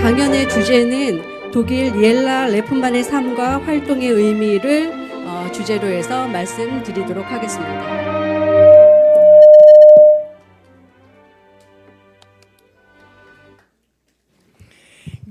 강연의 주제는 독일 옐라 레프만의 삶과 활동의 의미를 주제로 해서 말씀드리도록 하겠습니다.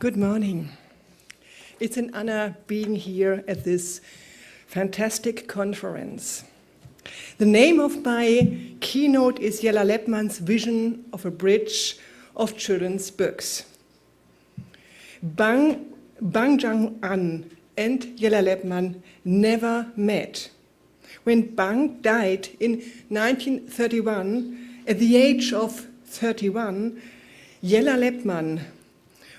Good morning. It's an honor being here at this fantastic conference. The name of my keynote is Jella Lepman's vision of a bridge of children's books. Bjjhc and Jella Lepman never met. When Bang died in 1931, at the age of 31, Jella Lepman,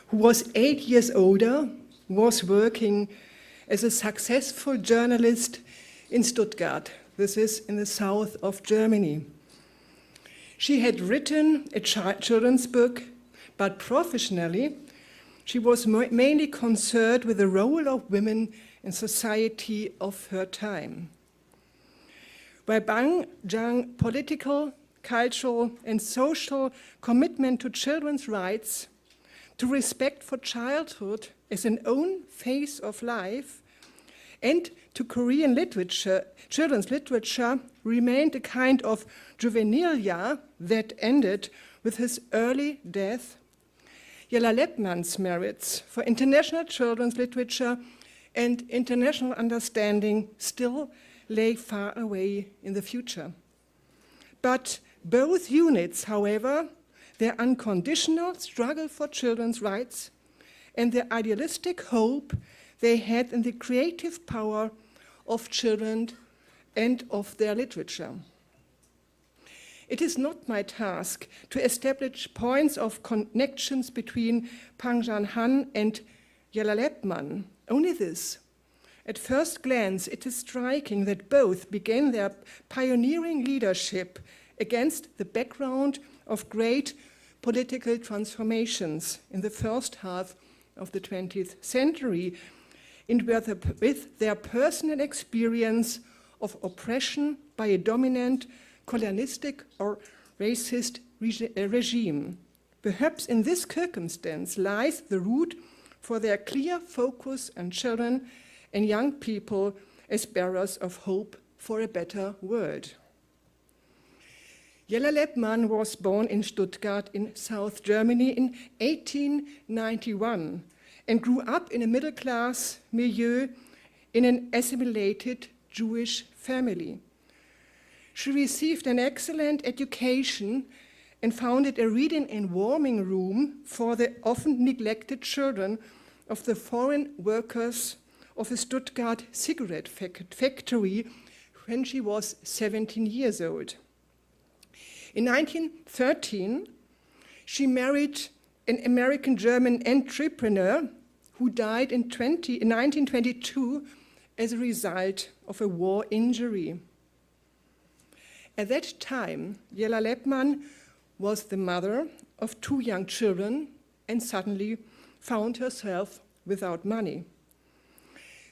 who was 8 years older, was working as a successful journalist in Stuttgart. This is in the south of Germany. She had written a children's book, but professionally, she was mainly concerned with the role of women in society of her time. By Bjjhc's political, cultural, and social commitment to children's rights, to respect for childhood as an own phase of life, and to Korean literature, children's literature remained a kind of juvenilia that ended with his early death. Jella Lepman's merits for international children's literature and international understanding still lay far away in the future. But both units, however, their unconditional struggle for children's rights and the idealistic hope they had in the creative power of children and of their literature. It is not my task to establish points of connections between Bjjhc and Jella Lepman. Only this. At first glance, it is striking that both began their pioneering leadership against the background of great political transformations in the first half of the 20th century, and with their personal experience of oppression by a dominant colonialistic or racist regime. Perhaps in this circumstance lies the root for their clear focus on children and young people as bearers of hope for a better world. Jella Lepman was born in Stuttgart in South Germany in 1891 and grew up in a middle-class milieu in an assimilated Jewish family. She received an excellent education and founded a reading and warming room for the often neglected children of the foreign workers of a Stuttgart cigarette factory when she was 17 years old. In 1913, she married an American-German entrepreneur who died in 1922 as a result of a war injury. At that time, Jella Lepman was the mother of 2 young children and suddenly found herself without money.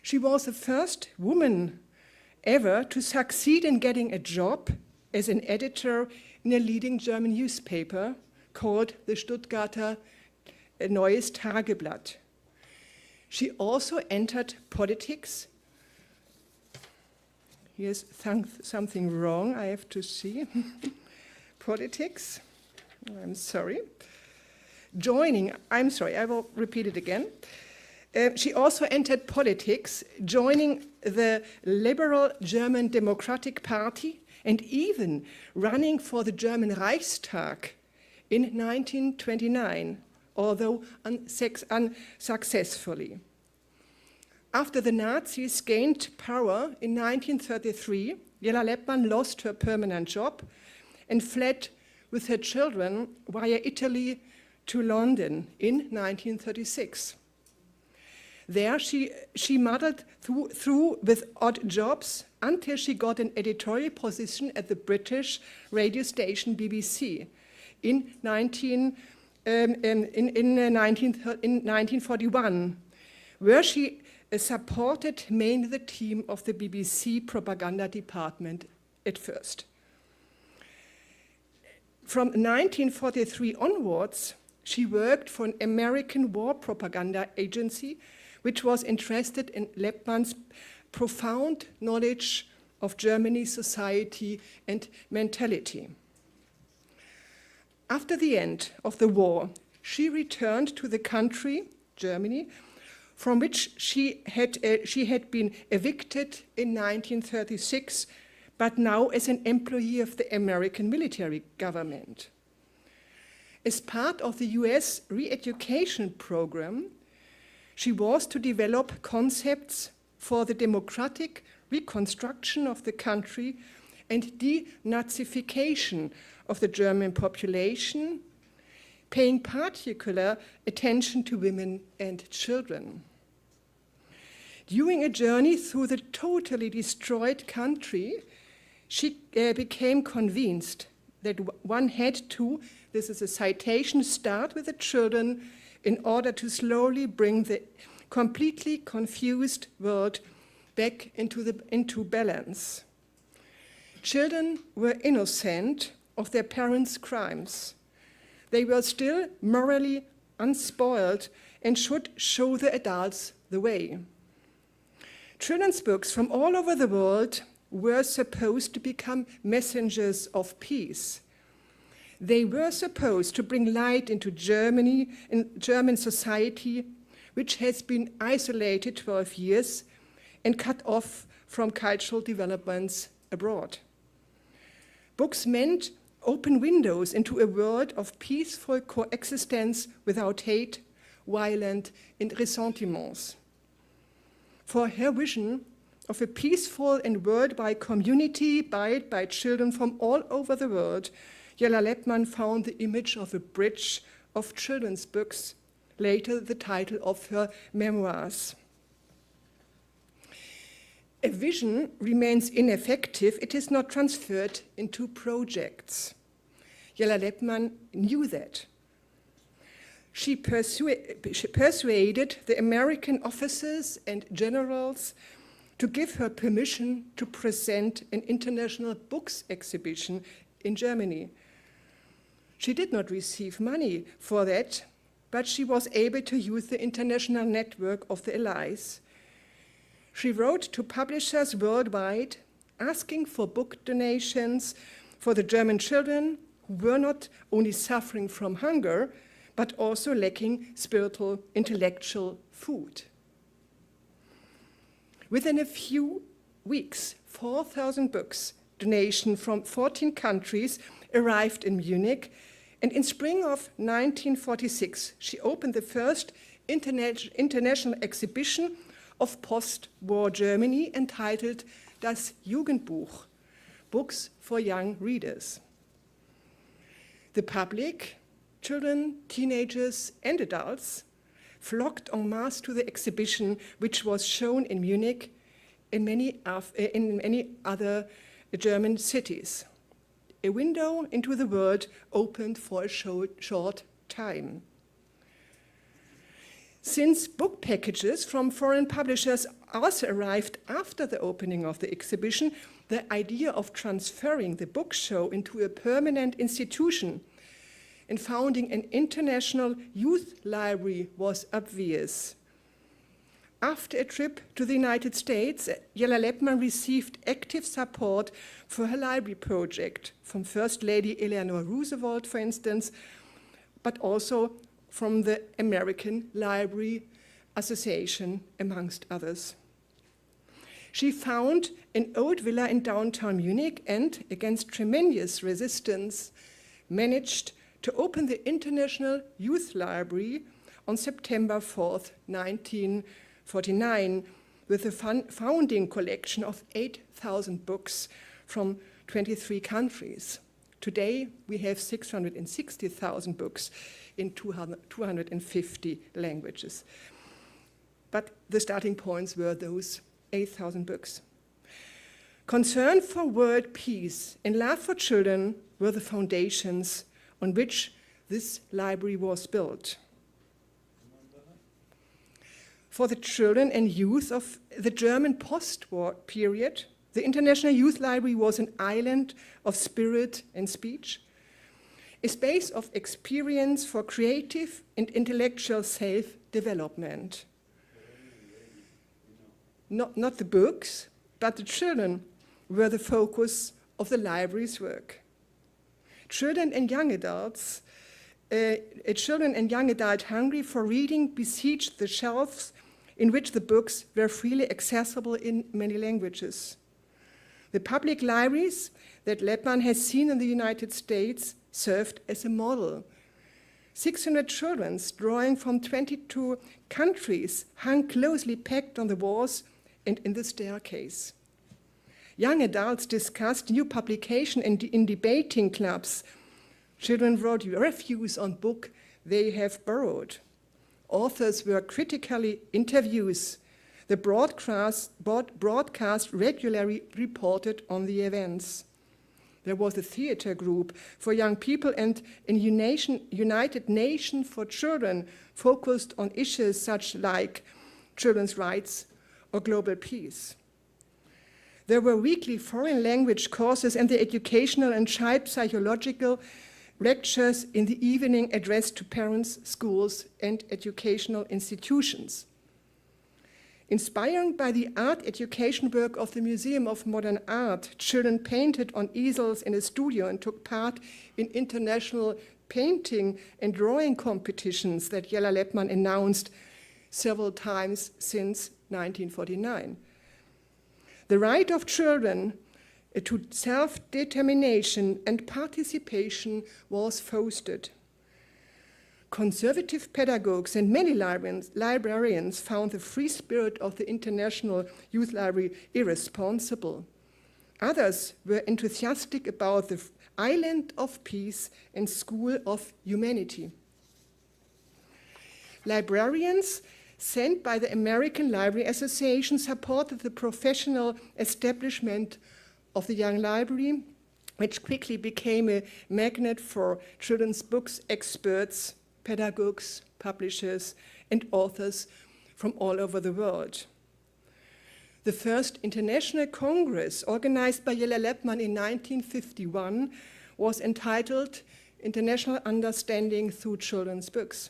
She was the first woman ever to succeed in getting a job as an editor in a leading German newspaper called the Stuttgarter Neues Tageblatt. She also entered politics. Here's something wrong, I have to see. Politics, I'm sorry. I will repeat it again. She also entered politics, joining the liberal German Democratic Party and even running for the German Reichstag in 1929, although unsuccessfully. After the Nazis gained power in 1933, Jella Lepman lost her permanent job and fled with her children via Italy to London in 1936. There she muddled through with odd jobs until she got an editorial position at the British radio station BBC in 1941, where she supported mainly the team of the BBC propaganda department at first. From 1943 onwards, she worked for an American war propaganda agency which was interested in Lepman's profound knowledge of Germany's society and mentality. After the end of the war, she returned to the country, Germany, from which she had been evicted in 1936, but now as an employee of the American military government. As part of the US re-education program, she was to develop concepts for the democratic reconstruction of the country and denazification of the German population, paying particular attention to women and children. During a journey through the totally destroyed country, she became convinced that one had to, this is a citation, start with the children in order to slowly bring the completely confused world back into balance. Children were innocent of their parents' crimes. They were still morally unspoiled and should show the adults the way. Children's books from all over the world were supposed to become messengers of peace. They were supposed to bring light into Germany and German society, which has been isolated 12 years and cut off from cultural developments abroad. Books meant open windows into a world of peaceful coexistence without hate, violence, and ressentiments. For her vision of a peaceful and worldwide community built by children from all over the world, Jella Lepman found the image of a bridge of children's books, later the title of her memoirs. A vision remains ineffective, it is not transferred into projects. Jella Lepman knew that. She persuaded the American officers and generals to give her permission to present an international books exhibition in Germany. She did not receive money for that, but she was able to use the international network of the Allies. She wrote to publishers worldwide asking for book donations for the German children who were not only suffering from hunger, but also lacking spiritual, intellectual food. Within a few weeks, 4,000 books donation from 14 countries arrived in Munich, and in spring of 1946, she opened the first international exhibition of post-war Germany entitled Das Jugendbuch, Books for Young Readers. The public, children, teenagers, and adults flocked en masse to the exhibition, which was shown in Munich and many other German cities. A window into the world opened for a short time. Since book packages from foreign publishers also arrived after the opening of the exhibition, the idea of transferring the book show into a permanent institution and founding an international youth library was obvious. After a trip to the United States, Jella Lepman received active support for her library project from First Lady Eleanor Roosevelt, for instance, but also from the American Library Association, amongst others. She found an old villa in downtown Munich and, against tremendous resistance, managed to open the International Youth Library on September 4th, 1949, with a founding collection of 8,000 books from 23 countries. Today, we have 660,000 books in 250 languages. But the starting points were those 8,000 books. Concern for world peace and love for children were the foundations on which this library was built. For the children and youth of the German post-war period, the International Youth Library was an island of spirit and speech. a space of experience for creative and intellectual self-development. Not the books, but the children were the focus of the library's work. Children and young adult hungry for reading besieged the shelves in which the books were freely accessible in many languages. The public libraries that Lepman has seen in the United States served as a model. 600 children drawing from 22 countries hung closely packed on the walls and in the staircase. Young adults discussed new publication in debating clubs. Children wrote reviews on books they have borrowed. Authors were critically interviewed. The broadcast regularly reported on the events. There was a theater group for young people and a United Nations for children focused on issues such like children's rights or global peace. There were weekly foreign language courses and the educational and child psychological lectures in the evening addressed to parents, schools, and educational institutions. Inspired by the art education work of the Museum of Modern Art, children painted on easels in a studio and took part in international painting and drawing competitions that Jella Lepman announced several times since 1949. The right of children to self-determination and participation was fostered. Conservative pedagogues and many librarians found the free spirit of the International Youth Library irresponsible. Others were enthusiastic about the Island of Peace and School of Humanity. Librarians sent by the American Library Association supported the professional establishment of the Young Library, which quickly became a magnet for children's books experts, pedagogues, publishers, and authors from all over the world. The first international congress, organized by Jella Lepman in 1951, was entitled International Understanding Through Children's Books.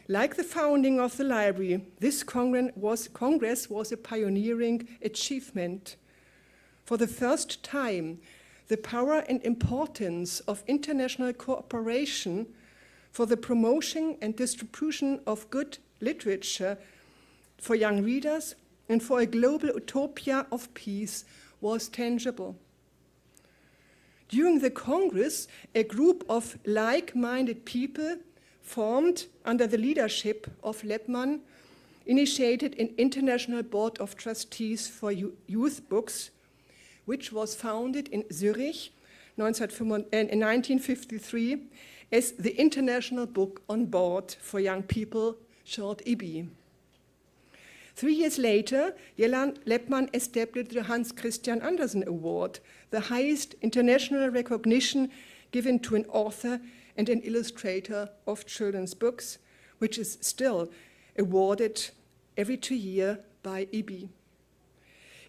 Like the founding of the library, this congress was a pioneering achievement. For the first time, the power and importance of international cooperation for the promotion and distribution of good literature for young readers and for a global utopia of peace was tangible. During the Congress, a group of like-minded people formed under the leadership of Lepman initiated an International Board of Trustees for Youth Books, which was founded in Zurich in 1953 as the International Book on Board for Young People, short IBI. 3 years later, Jella Lepman established the Hans Christian Andersen Award, the highest international recognition given to an author and an illustrator of children's books, which is still awarded every 2 years by IBI.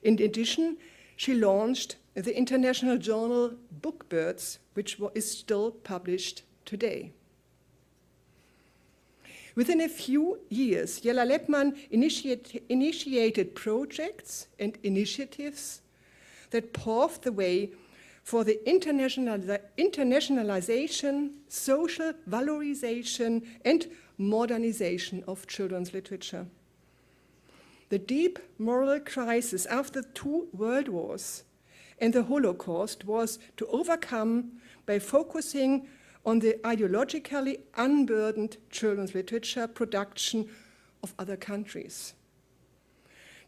In addition, she launched the international journal Bookbirds, which is still published today. Within a few years, Jella Lepman initiated projects and initiatives that paved the way for the internationalization, social valorization, and modernization of children's literature. The deep moral crisis after 2 world wars and the Holocaust was to overcome by focusing on the ideologically unburdened children's literature production of other countries.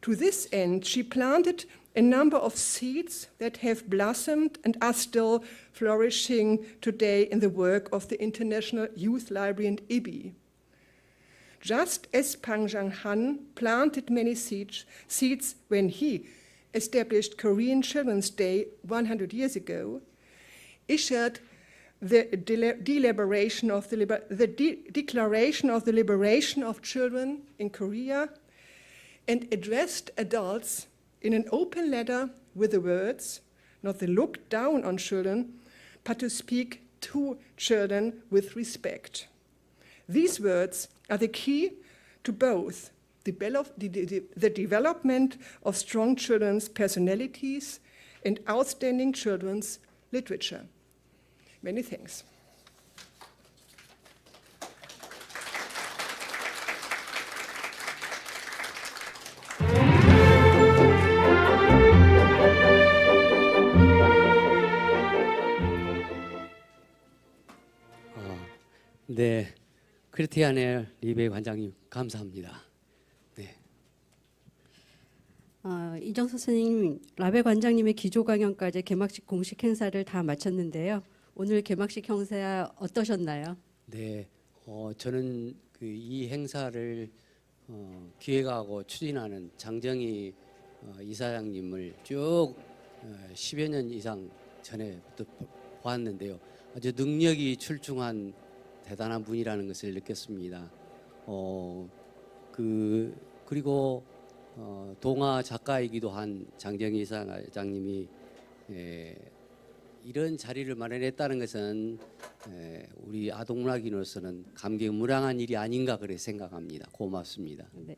To this end, she planted a number of seeds that have blossomed and are still flourishing today in the work of the International Youth Library and IBI. Just as Pang Jang-han planted many seeds when he established Korean Children's Day 100 years ago, issued the Declaration of the Liberation of Children in Korea, and addressed adults in an open letter with the words, not to look down on children, but to speak to children with respect. These words are the key to both the development of strong children's personalities and outstanding children's literature. Many thanks. 네, 크리스티아네 리베 관장님 감사합니다. 네. 이정서 선생님, 라베 관장님의 기조강연까지 개막식 공식 행사를 다 마쳤는데요. 오늘 개막식 행사 어떠셨나요? 네, 저는 이 행사를 기획하고 추진하는 장정희 이사장님을 쭉 10여 년 이상 전에부터 보았는데요. 아주 능력이 출중한 대단한 분이라는 것을 느꼈습니다. 그리고 동화 작가이기도 한 장정희 이사장님이 이런 자리를 마련했다는 것은 우리 아동문학인으로서는 감개무량한 일이 아닌가 그렇게 생각합니다. 고맙습니다. 네.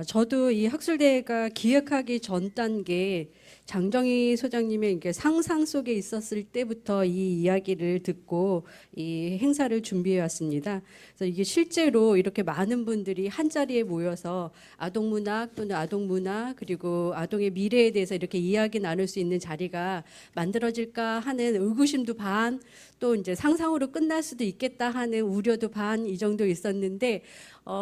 저도 이 학술대회가 기획하기 전 단계 장정희 소장님의 이렇게 상상 속에 있었을 때부터 이 이야기를 듣고 이 행사를 준비해 왔습니다. 그래서 이게 실제로 이렇게 많은 분들이 한 자리에 모여서 아동문학 또는 아동문화 그리고 아동의 미래에 대해서 이렇게 이야기 나눌 수 있는 자리가 만들어질까 하는 의구심도 반, 또 이제 상상으로 끝날 수도 있겠다 하는 우려도 반 이 정도 있었는데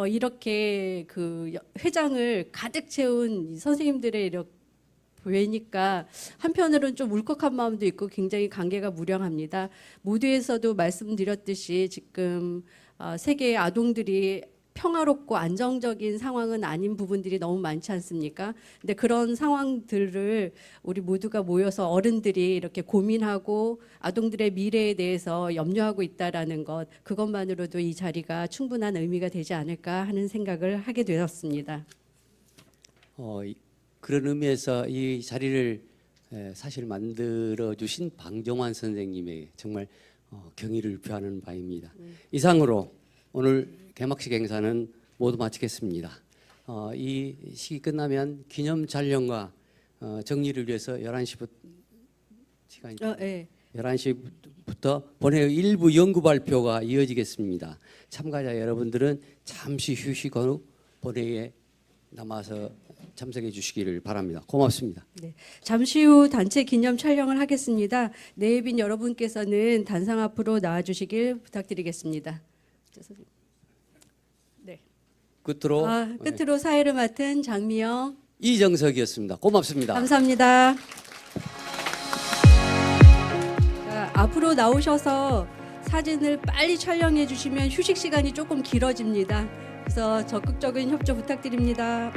이렇게 그 회장을 가득 채운 선생님들의 이렇게 보니까 한편으로는 좀 울컥한 마음도 있고 굉장히 감개가 무량합니다. 모두에서도 말씀드렸듯이 지금 세계의 아동들이 평화롭고 안정적인 상황은 아닌 부분들이 너무 많지 않습니까? 근데 그런 상황들을 우리 모두가 모여서 어른들이 이렇게 고민하고 아동들의 미래에 대해서 염려하고 있다라는 것, 그것만으로도 이 자리가 충분한 의미가 되지 않을까 하는 생각을 하게 되었습니다. 그런 의미에서 이 자리를 사실 만들어 주신 방정환 선생님에게 정말 경의를 표하는 바입니다. 이상으로 오늘 개막식 행사는 모두 마치겠습니다. 이 시기 끝나면 기념 촬영과 정리를 위해서 11시부터 시간이 네. 11시부터 본회의 일부 연구 발표가 이어지겠습니다. 참가자 여러분들은 잠시 휴식 후 본회의에 남아서 참석해 주시기를 바랍니다. 고맙습니다. 네, 잠시 후 단체 기념 촬영을 하겠습니다. 내빈 여러분께서는 단상 앞으로 나와주시길 부탁드리겠습니다. 네. 끝으로 사회를 맡은 장미영, 이정석이었습니다. 고맙습니다. 감사합니다. 자, 앞으로 나오셔서 사진을 빨리 촬영해 주시면 휴식 시간이 조금 길어집니다. 그래서 적극적인 협조 부탁드립니다.